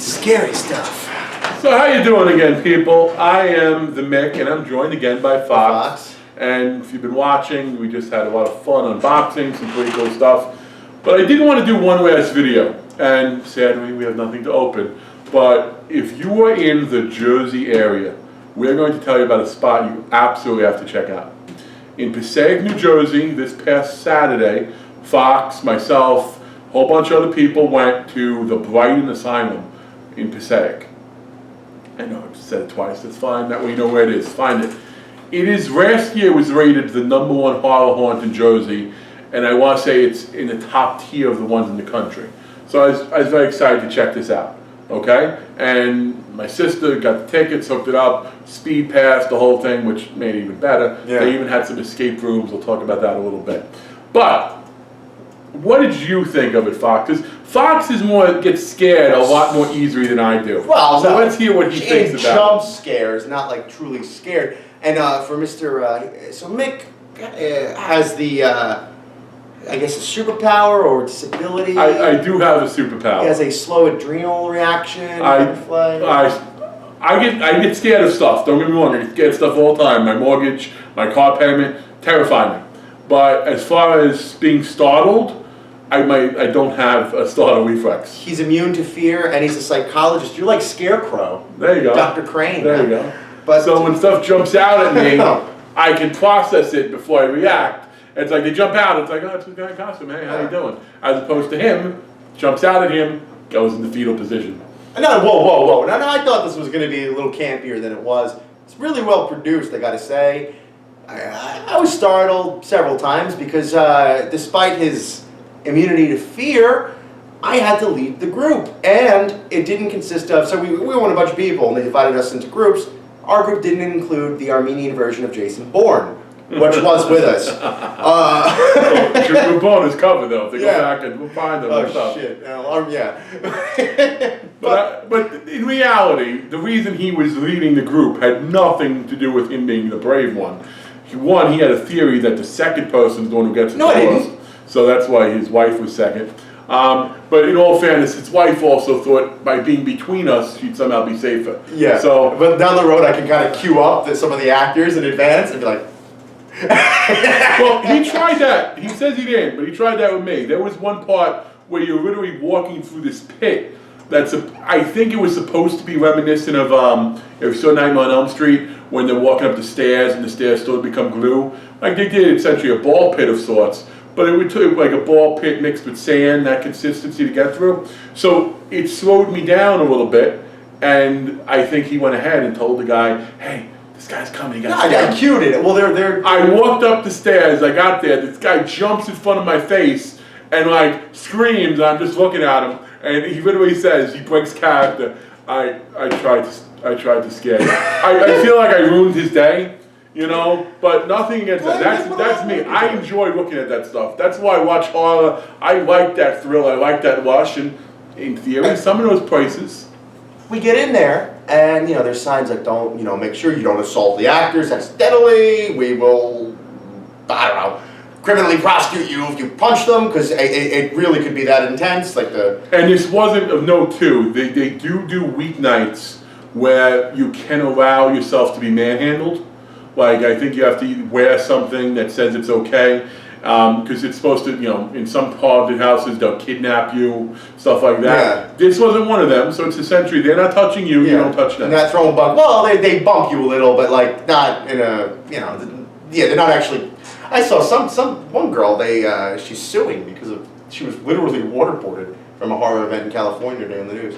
Scary stuff. So how you doing again, people? I am the Mick, and I'm joined again by Fox. And if you've been watching, we just had a lot of fun unboxing, some pretty cool stuff. But I did want to do one last video, and sadly we have nothing to open. But if you are in the Jersey area, we're going to tell you about a spot you absolutely have to check out. In Passaic, New Jersey, this past Saturday, Fox, myself, a whole bunch of other people went to the Brighton Asylum in Passaic. I know I've said it twice, that's fine, that way you know where it is, find it. It is, last year was rated the #1 horror haunt in Jersey, and I want to say it's in the top tier of the ones in the country. So I was very excited to check this out, okay? And my sister got the tickets, hooked it up, speed pass, the whole thing, which made it even better. Yeah. They even had some escape rooms, we'll talk about that a little bit. But, what did you think of it, Fox? Because Fox gets scared a lot more easily than I do. Well, so let's hear what he thinks about it. Jump scares, not like truly scared. And for Mr. So Mick has the, I guess, a superpower or disability. I do have a superpower. He has a slow adrenal reaction. I get scared of stuff. Don't get me wrong. I get scared of stuff all the time. My mortgage, my car payment, terrify me. But as far as being startled, I don't have a startle reflex. He's immune to fear, and he's a psychologist. You're like Scarecrow. There you go. Dr. Crane. There you go. But so when stuff jumps out at me, I can process it before I react. It's like they jump out, it's like, oh, it's a guy in costume, hey, how you doing? As opposed to him, jumps out at him, goes into fetal position. No, whoa. No, I thought this was going to be a little campier than it was. It's really well produced, I got to say. I was startled several times because despite his immunity to fear, I had to lead the group. And it didn't consist of, so we went a bunch of people and they divided us into groups. Our group didn't include the Armenian version of Jason Bourne, which was with us. Jason Bourne is covered though. If they go back and we'll find them. Oh shit! Yeah. But in reality, the reason he was leading the group had nothing to do with him being the brave one. He had a theory that the second person is the one who gets the first. So that's why his wife was second. But in all fairness, his wife also thought by being between us, she'd somehow be safer. Yeah. So, but down the road, I can kind of queue up some of the actors in advance and be like. Well, he tried that. He says he didn't, but he tried that with me. There was one part where you're literally walking through this pit. I think it was supposed to be reminiscent of if you saw Nightmare on Elm Street when they're walking up the stairs and the stairs started to become glue. Like they did essentially a ball pit of sorts. But it would take like a ball pit mixed with sand, that consistency to get through. So it slowed me down a little bit, and I think he went ahead and told the guy, hey, this guy's coming. I cued it. Well, they're. I walked up the stairs, I got there, this guy jumps in front of my face and like screams, and I'm just looking at him, and he literally says, he breaks character, I tried to scare you. I feel like I ruined his day. You know, but nothing against that. That's me. I enjoy looking at that stuff. That's why I watch horror. I like that thrill. I like that rush. And in theory, some of those places. We get in there, and there's signs like don't, make sure you don't assault the actors accidentally. We will, I don't know, criminally prosecute you if you punch them because it really could be that intense. And this wasn't of note too. They do weeknights where you can allow yourself to be manhandled. Like, I think you have to wear something that says it's okay, because it's supposed to, in some haunted houses, they'll kidnap you, stuff like that. Yeah. This wasn't one of them, so it's essentially, they're not touching you, you don't touch them. They're not throwing bump. Well, they bump you a little, but, like, not in a, they're not actually, I saw one girl, she's suing because she was literally waterboarded from a horror event in California during the news.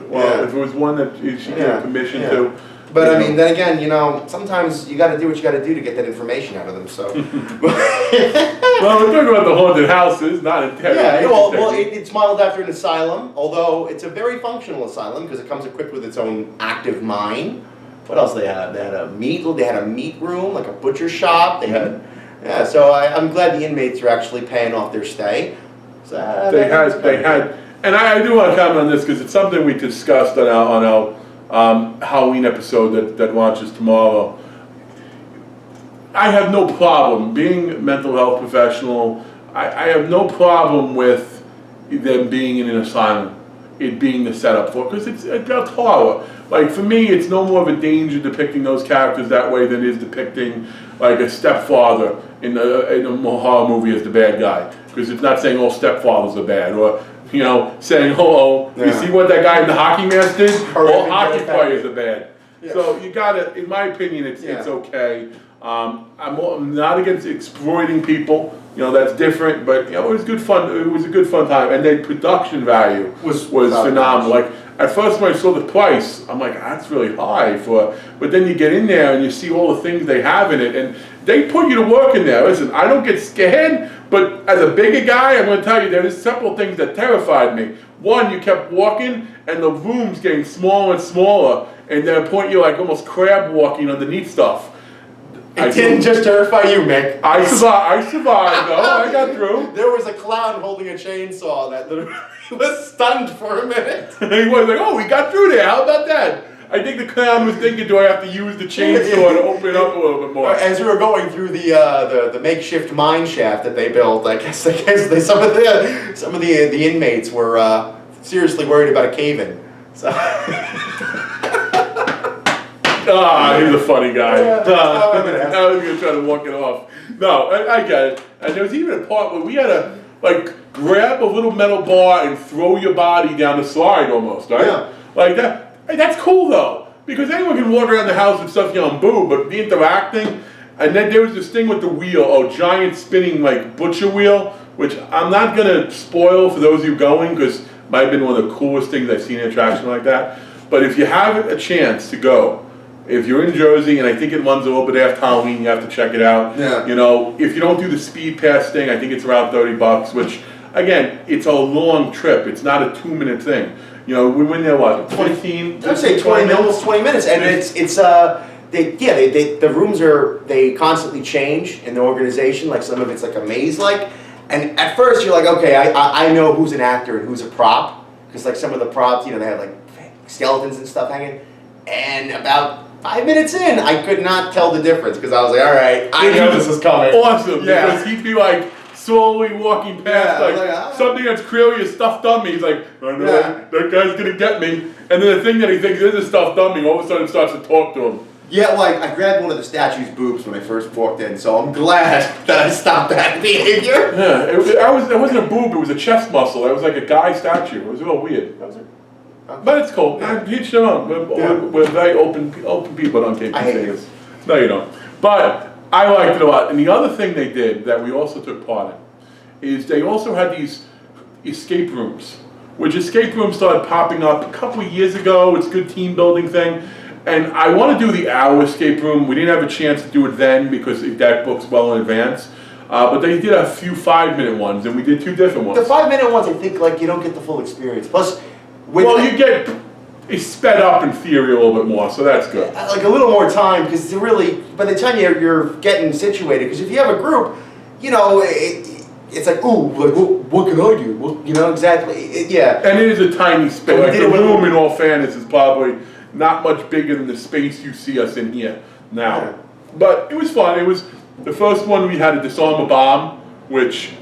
Well, if it was one that she gave permission to. But I mean, then again, sometimes you got to do what you got to do to get that information out of them. So. Well, we're talking about the haunted houses, not a terror. Yeah, well, it's modeled after an asylum, although it's a very functional asylum because it comes equipped with its own active mine. What else they had? They had a meat room, like a butcher shop. They had, So I'm glad the inmates are actually paying off their stay. So, they had, and I do want to comment on this because it's something we discussed on our Halloween episode that launches tomorrow. I have no problem being a mental health professional. I have no problem with them being in an asylum. it being the setup for, because it's about horror. Like for me, it's no more of a danger depicting those characters that way than it is depicting like a stepfather in a horror movie as the bad guy, because it's not saying all stepfathers are bad, or saying, you see what that guy in the hockey mask did? All hockey players are bad. Yeah. So you gotta, in my opinion, it's okay. I'm not against exploiting people. That's different, but it was good fun. It was a good fun time, and the production value was phenomenal. Like at first when I saw the price, I'm like, that's really high for. But then you get in there and you see all the things they have in it, and they put you to work in there. Listen, I don't get scared, but as a bigger guy, I'm going to tell you there's several things that terrified me. One, you kept walking, and the room's getting smaller and smaller, and at a point you're like almost crab walking underneath stuff. It didn't just terrify you, Mick. I survived though. I got through. There was a clown holding a chainsaw that literally was stunned for a minute. He was like, "Oh, we got through there. How about that?" I think the clown was thinking, "Do I have to use the chainsaw to open it up a little bit more?" As we were going through the makeshift mine shaft that they built, I guess some of the inmates were seriously worried about a cave-in. So. He's a funny guy. I was gonna try to walk it off. No, I get it. And there was even a part where we had to grab a little metal bar and throw your body down the slide almost, right? Yeah. Like that. Hey, that's cool though, because anyone can walk around the house with stuff yelling boo, but the interacting. And then there was this thing with the wheel, giant spinning butcher wheel, which I'm not gonna spoil for those of you going, because it might have been one of the coolest things I've seen in an attraction like that. But if you have a chance to go, if you're in Jersey, and I think it runs a little bit after Halloween, you have to check it out. Yeah. If you don't do the speed pass thing, I think it's around $30, which, again, it's a long trip. It's not a 2-minute thing. We went there, what, 20? I'd say 20 minutes, almost 20 minutes, and the rooms they constantly change in the organization. Like some of it's like a maze, and at first you're like, okay, I know who's an actor and who's a prop, because some of the props, they have skeletons and stuff hanging, and about 5 minutes in, I could not tell the difference, because I was like, all right, I know this is coming. Awesome, because he'd be slowly walking past something that's clearly a stuffed dummy. He's like, I know that guy's gonna get me. And then the thing that he thinks is a stuffed dummy, all of a sudden starts to talk to him. Yeah, I grabbed one of the statue's boobs when I first walked in, so I'm glad that I stopped that behavior. Yeah, it wasn't a boob, it was a chest muscle. It was like a guy statue. It was real weird. But it's cool. Each their own. We're very open people on KP Vegas. No, you don't. But I liked it a lot. And the other thing they did that we also took part in is they also had these escape rooms, which escape rooms started popping up a couple of years ago. It's a good team building thing. And I want to do the hour escape room. We didn't have a chance to do it then because that book's well in advance. But they did a few 5-minute ones, and we did 2 different ones. The 5-minute ones, I think, you don't get the full experience. Plus, you get sped up in theory a little bit more, so that's good. A little more time, because by the time you're getting situated, because if you have a group, it's like, ooh, what can I do? Well, exactly, yeah. And it is a tiny space. The room, in all fairness, is probably not much bigger than the space you see us in here now. Yeah. But it was fun. It was the first one we had to disarm a bomb, which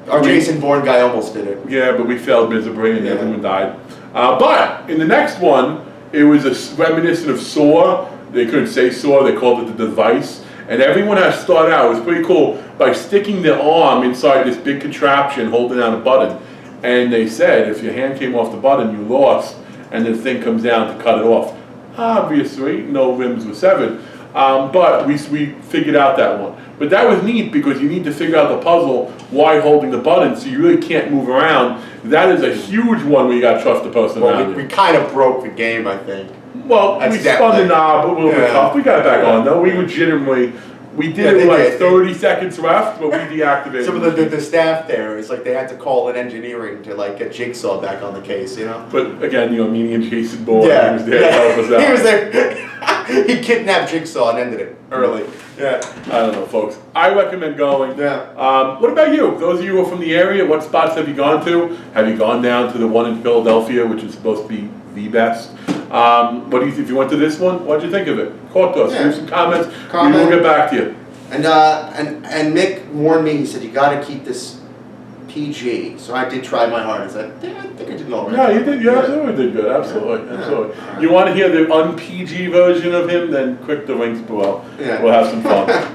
our Jason Bourne guy almost did it. Yeah, but we failed miserably and everyone died. But in the next one, it was a reminiscent of Saw. They couldn't say Saw, they called it the device. And everyone had to start out, it was pretty cool, by sticking their arm inside this big contraption holding down a button. And they said if your hand came off the button, you lost, and the thing comes down to cut it off. Obviously, no limbs were severed. But we figured out that one. But that was neat because you need to figure out the puzzle while holding the button, so you really can't move around. That is a huge one where you got to trust the person around you. We kind of broke the game, I think. Well, we spun the knob a little bit tough. We got it back on though. We legitimately, we did it with 30 seconds left, but we deactivated. Some of the staff there, it's like they had to call in engineering to get Jigsaw back on the case, But again, me and Jason Bourne, he was there to help us out. He was there. He kidnapped Jigsaw and ended it early. Yeah. I don't know, folks. I recommend going. Yeah. What about you? Those of you who are from the area, what spots have you gone to? Have you gone down to the one in Philadelphia, which is supposed to be the best? What do you think? If you went to this one, what did you think of it? Talk to us. Leave some comments. We will get back to you. And Mick warned me. He said you got to keep this PG. So I did try my hardest. I think I did all right. Yeah, you did. You absolutely did good. Absolutely, Yeah. absolutely. Yeah. You want to hear the un-PG version of him? Then click the links below. Yeah. We'll have some fun.